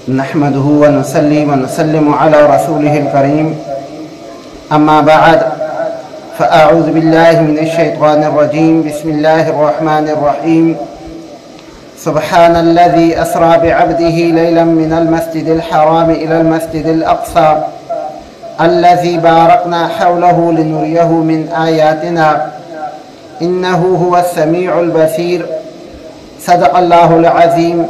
نحمده ونصلي ونسلم على رسوله الكريم أما بعد فأعوذ بالله من الشيطان الرجيم بسم الله الرحمن الرحيم سبحان الذي أسرى بعبده ليلا من المسجد الحرام إلى المسجد الأقصى الذي باركنا حوله لنريه من آياتنا إنه هو السميع البصير صدق الله العظيم.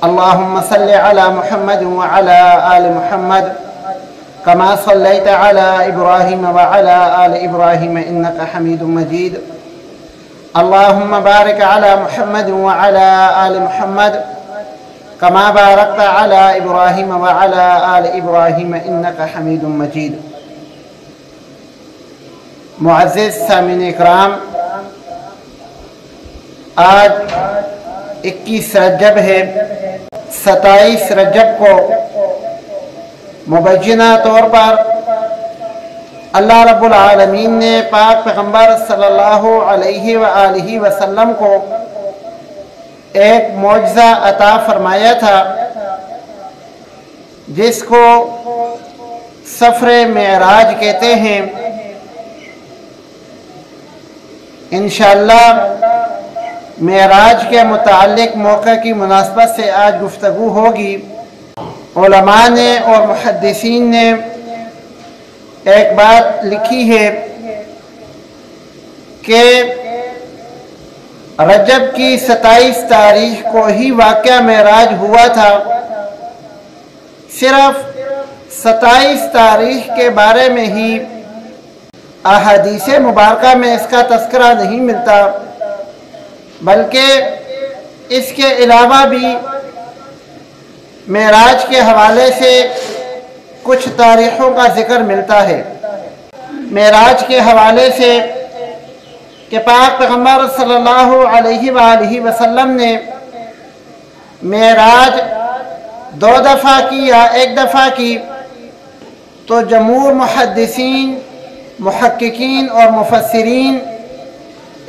اللهم صل على محمد وعلى آل محمد كما صليت على إبراهيم وعلى آل إبراهيم إنك حميد مجيد. اللهم بارك على محمد وعلى آل محمد كما باركت على إبراهيم وعلى آل إبراهيم إنك حميد مجيد. معزز سامعین اکرام، آج 21 رجب ہے۔ 27 رجب کو مبینہ طور پر اللہ رب العالمین نے پاک پیغمبر صلی اللہ علیہ وآلہ وسلم کو ایک معجزہ عطا فرمایا تھا جس کو سفر معراج کہتے ہیں۔ انشاءاللہ معراج کے متعلق موقع کی مناسبت سے آج گفتگو ہوگی۔ علماء نے اور محدثین نے ایک بات لکھی ہے کہ رجب کی 27 تاریخ کو ہی واقعہ معراج ہوا تھا۔ صرف 27 تاریخ کے بارے میں ہی احادیث مبارکہ میں اس کا تذکرہ نہیں ملتا، بلکہ اس کے علاوہ بھی معراج کے حوالے سے کچھ تاریخوں کا ذکر ملتا ہے۔ معراج کے حوالے سے کہ پاک پیغمبر صلی اللہ علیہ وآلہ وسلم نے معراج 2 دفعہ کی یا 1 دفعہ کی، تو جمہور محدثین، محققین اور مفسرین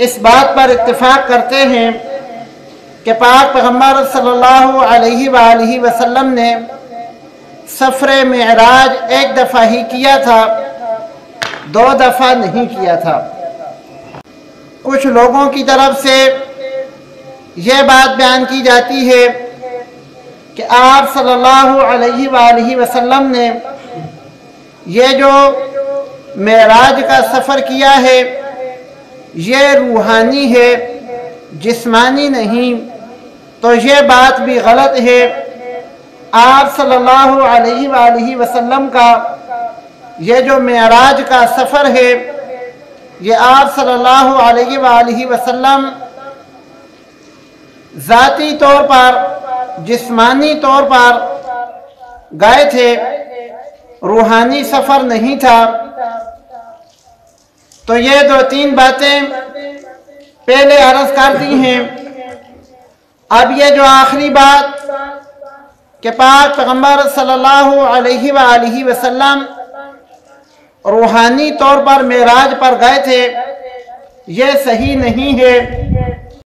اس بات پر اتفاق کرتے ہیں کہ پاک پیغمبر صلی اللہ علیہ وآلہ وسلم نے سفر معراج 1 دفعہ ہی کیا تھا، 2 دفعہ نہیں کیا تھا۔ کچھ لوگوں کی طرف سے یہ بات بیان کی جاتی ہے کہ آپ صلی اللہ علیہ وآلہ وسلم نے یہ جو معراج کا سفر کیا ہے یہ روحانی ہے، جسمانی نہیں، تو یہ بات بھی غلط ہے۔ آپ صلی اللہ علیہ وآلہ وسلم کا یہ جو معراج کا سفر ہے یہ آپ صلی اللہ علیہ وآلہ وسلم ذاتی طور پر، جسمانی طور پر گئے تھے، روحانی سفر نہیں تھا۔ تو یہ 2-3 باتیں پہلے عرض کر دی ہیں۔ اب یہ جو آخری بات کہ پاک پیغمبر صلی اللہ علیہ وآلہ وسلم روحانی طور پر معراج پر گئے تھے، یہ صحیح نہیں ہے۔